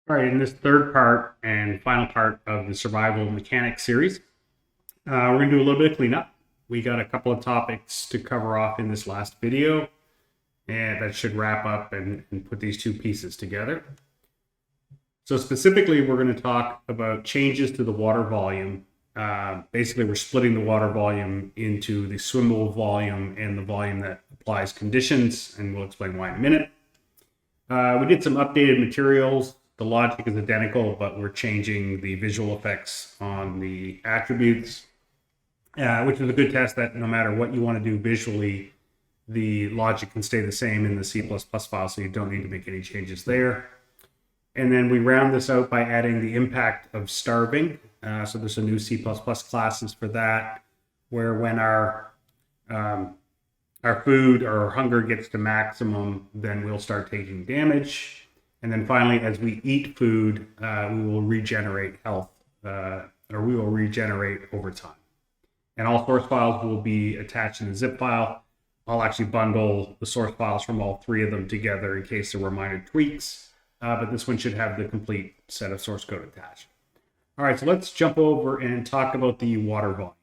All right, in this third part and final part of the survival mechanics series, we're going to do a little bit of cleanup. We got a couple of topics to cover off in this last video, and that should wrap up and put these two pieces together. So specifically, we're going to talk about changes to the water volume. Basically, we're splitting the water volume into the swimmable volume and the volume that applies conditions, and we'll explain why in a minute. We did some updated materials. The logic is identical, but we're changing the visual effects on the attributes, which is a good test that no matter what you want to do visually, the logic can stay the same in the C++ file, so you don't need to make any changes there. And then we round this out by adding the impact of starving. So there's a new C++ classes for that, where when our food or hunger gets to maximum, then we'll start taking damage. And then finally, as we eat food, we will regenerate health, or we will regenerate over time. And all source files will be attached in a zip file. I'll actually bundle the source files from all three of them together in case there were minor tweaks, but this one should have the complete set of source code attached. All right, so let's jump over and talk about the water volume.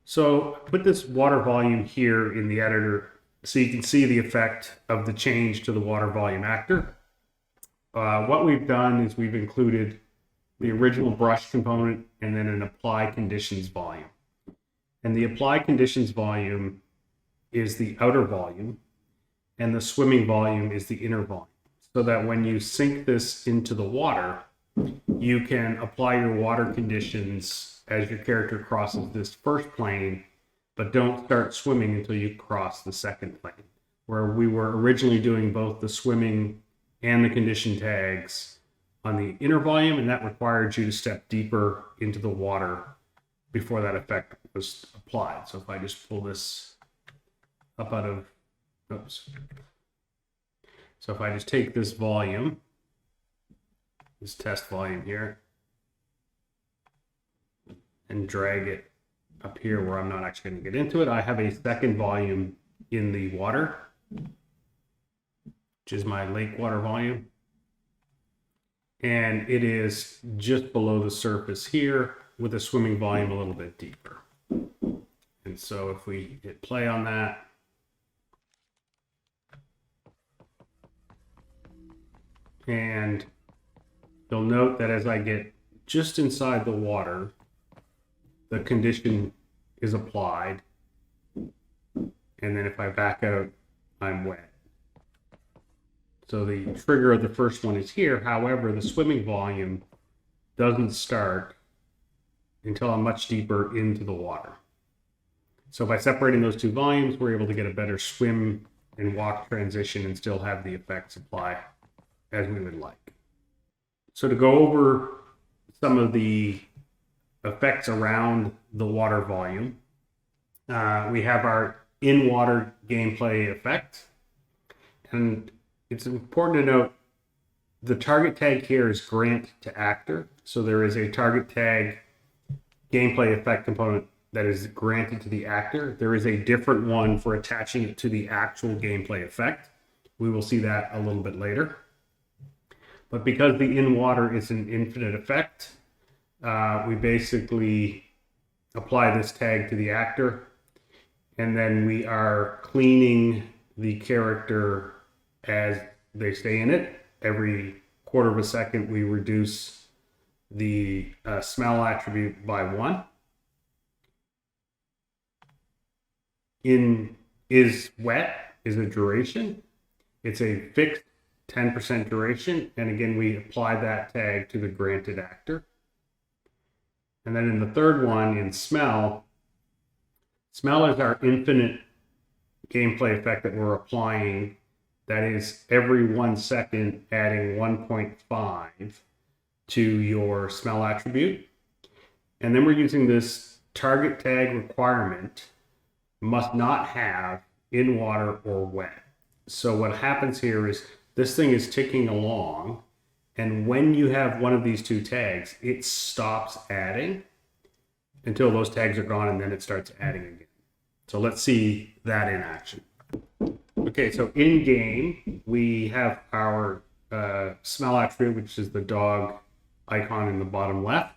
So put this water volume here in the editor so you can see the effect of the change to the water volume actor. What we've done is we've included the original brush component and then an apply conditions volume. And the apply conditions volume is the outer volume, and the swimming volume is the inner volume. So that when you sink this into the water, you can apply your water conditions as your character crosses this first plane, but don't start swimming until you cross the second plane, where we were originally doing both the swimming and the condition tags on the inner volume, and that required you to step deeper into the water before that effect was applied. So if I just pull this up out of, oops. So if I just take this volume, this test volume here, and drag it up here where I'm not actually going to get into it, I have a second volume in the water, which is my lake water volume. And it is just below the surface here with a swimming volume a little bit deeper. And so if we hit play on that, and you'll note that as I get just inside the water, the condition is applied. And then if I back out, I'm wet. So the trigger of the first one is here. However, the swimming volume doesn't start until I'm much deeper into the water. So by separating those two volumes, we're able to get a better swim and walk transition and still have the effects apply as we would like. So to go over some of the effects around the water volume, we have our in-water gameplay effect. And it's important to note the target tag here is grant to actor. So there is a target tag gameplay effect component that is granted to the actor. There is a different one for attaching it to the actual gameplay effect. We will see that a little bit later. But because the in-water is an infinite effect, we basically apply this tag to the actor, and then we are cleaning the character as they stay in it. Every quarter of a second, we reduce the smell attribute by 1. In is wet is a duration. It's a fixed 10% duration. And again, we apply that tag to the granted actor. And then in the third one, in smell is our infinite gameplay effect that we're applying. That is every 1 second adding 1.5 to your smell attribute. And then we're using this target tag requirement must not have in water or wet. So what happens here is this thing is ticking along, and when you have one of these two tags, it stops adding until those tags are gone, and then it starts adding again. So let's see that in action. Okay, so in game, we have our smell attribute, which is the dog icon in the bottom left.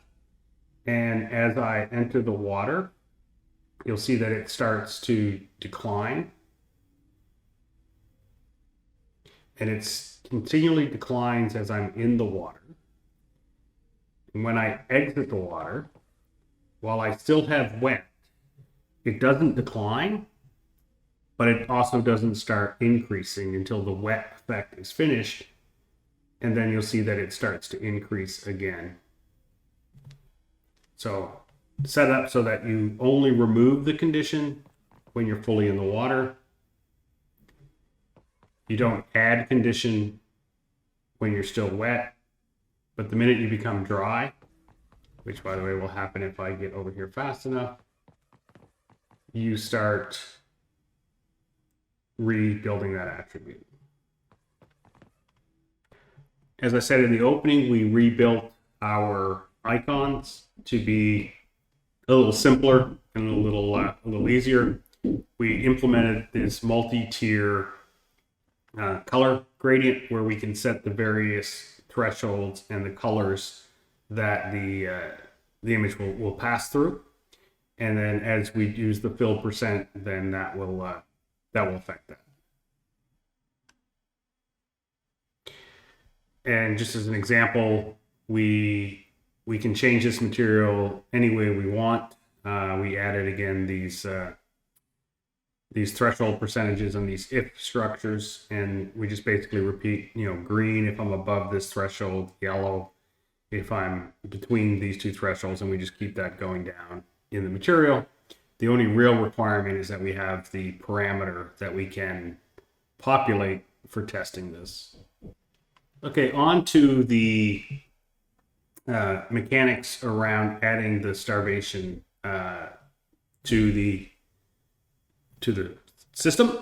And as I enter the water, you'll see that it starts to decline. And it continually declines as I'm in the water. And when I exit the water, while I still have wet, it doesn't decline, but it also doesn't start increasing until the wet effect is finished. And then you'll see that it starts to increase again. So set up so that you only remove the condition when you're fully in the water. You don't add condition when you're still wet, but the minute you become dry, which by the way will happen if I get over here fast enough, you start rebuilding that attribute. As I said in the opening, we rebuilt our icons to be a little simpler and a little easier. We implemented this multi-tier color gradient where we can set the various thresholds and the colors that the image will pass through, and then as we use the fill percent, then that will affect that. And just as an example, we can change this material any way we want. We added again these threshold percentages and these if structures, and we just basically repeat, green if I'm above this threshold, yellow if I'm between these two thresholds, and we just keep that going down in the material. The only real requirement is that we have the parameter that we can populate for testing this. Okay, on to the mechanics around adding the starvation to the system.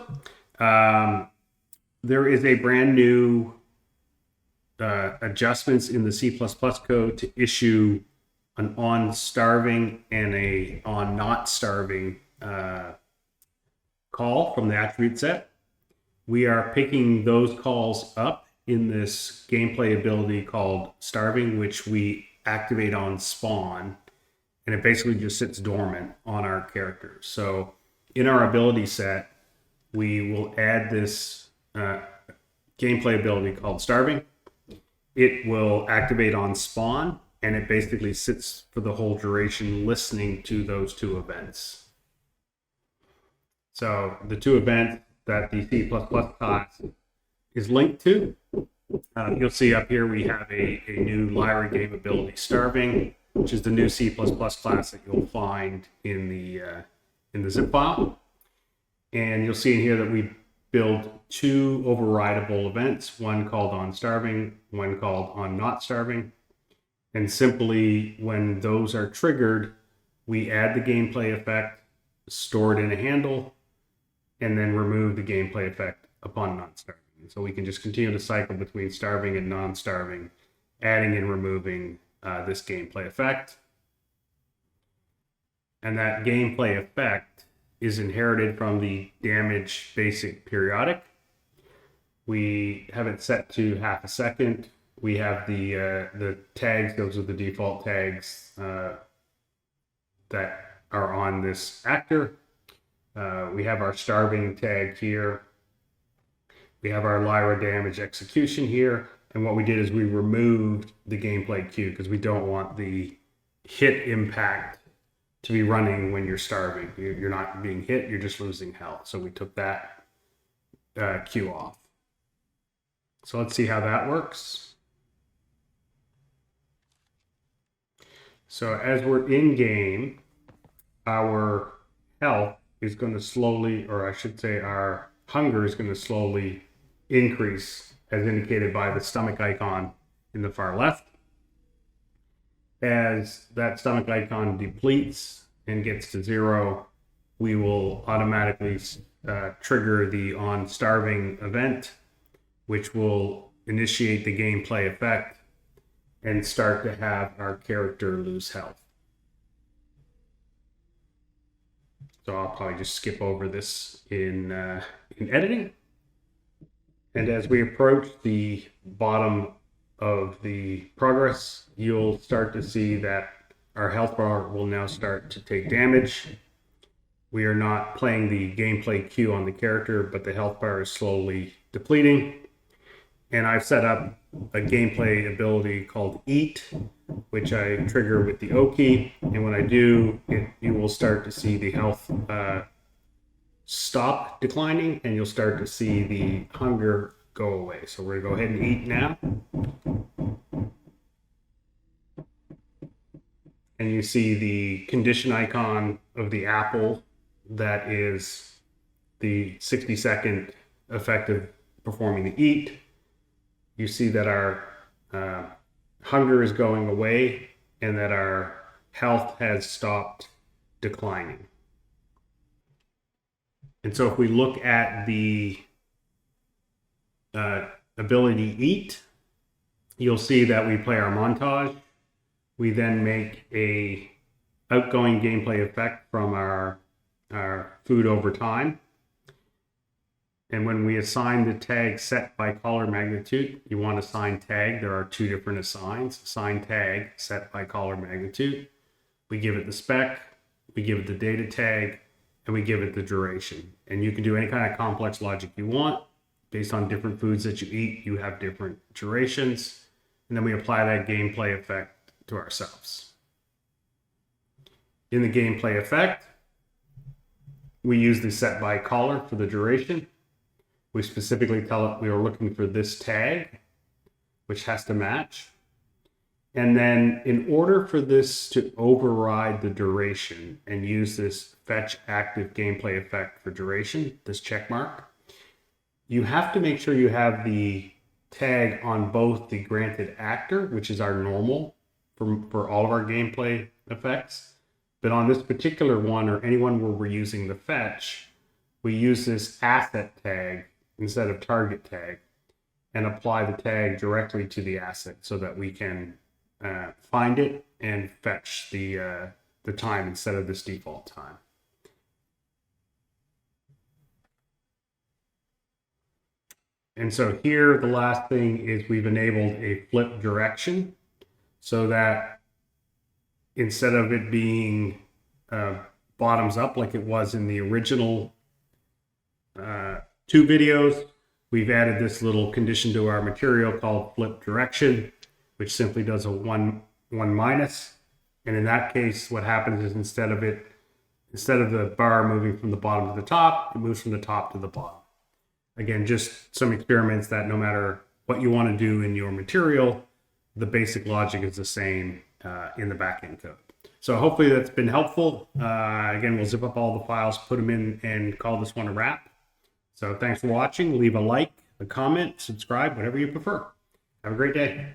There is a brand new adjustments in the C++ code to issue an on starving and a on not starving call from the attribute set. We are picking those calls up in this gameplay ability called starving, which we activate on spawn, and it basically just sits dormant on our characters. So in our ability set, we will add this gameplay ability called starving. It will activate on spawn, and it basically sits for the whole duration listening to those two events. So the two events that the C++ class is linked to, you'll see up here we have a new Lyra game ability starving, which is the new C++ class that you'll find in the zip file. And you'll see in here that we build two overrideable events, one called on starving, one called on not starving. And simply when those are triggered, we add the gameplay effect, store it in a handle, and then remove the gameplay effect upon not starving. So we can just continue to cycle between starving and non-starving, adding and removing this gameplay effect. And that gameplay effect is inherited from the damage basic periodic. We have it set to half a second. We have the tags, those are the default tags that are on this actor. We have our starving tag here. We have our Lyra damage execution here. And what we did is we removed the gameplay cue because we don't want the hit impact to be running when you're starving. You're not being hit, you're just losing health. So we took that cue off. So let's see how that works. So as we're in game, our health is going to slowly, or I should say our hunger is going to slowly increase as indicated by the stomach icon in the far left. As that stomach icon depletes and gets to 0, we will automatically trigger the on starving event, which will initiate the gameplay effect and start to have our character lose health. So I'll probably just skip over this in editing. And as we approach the bottom of the progress, you'll start to see that our health bar will now start to take damage. We are not playing the gameplay cue on the character, but the health bar is slowly depleting. And I've set up a gameplay ability called Eat, which I trigger with the O key. And when I do, you will start to see the health stop declining, and you'll start to see the hunger go away. So we're going to go ahead and eat now. And you see the condition icon of the apple that is the 60-second effective performing the eat. You see that our hunger is going away and that our health has stopped declining. And so if we look at the ability eat, you'll see that we play our montage. We then make a outgoing gameplay effect from our food over time. And when we assign the tag set by color magnitude, you want assign tag. There are two different assigns. Assign tag set by color magnitude. We give it the spec, we give it the data tag, and we give it the duration. And you can do any kind of complex logic you want. Based on different foods that you eat, you have different durations. And then we apply that gameplay effect to ourselves. In the gameplay effect, we use the set by color for the duration. We specifically tell it we are looking for this tag, which has to match. And then in order for this to override the duration and use this fetch active gameplay effect for duration, this check mark, you have to make sure you have the tag on both the granted actor, which is our normal for all of our gameplay effects. But on this particular one, or anyone where we're using the fetch, we use this asset tag instead of target tag and apply the tag directly to the asset so that we can find it and fetch the time instead of this default time. And so here, the last thing is we've enabled a flip direction so that instead of it being bottoms up like it was in the original two videos, we've added this little condition to our material called flip direction, which simply does a one minus. And in that case, what happens is instead of the bar moving from the bottom to the top, it moves from the top to the bottom. Again, just some experiments that no matter what you want to do in your material, the basic logic is the same in the backend code. So hopefully that's been helpful. Again, we'll zip up all the files, put them in, and call this one a wrap. So thanks for watching. Leave a like, a comment, subscribe, whatever you prefer. Have a great day.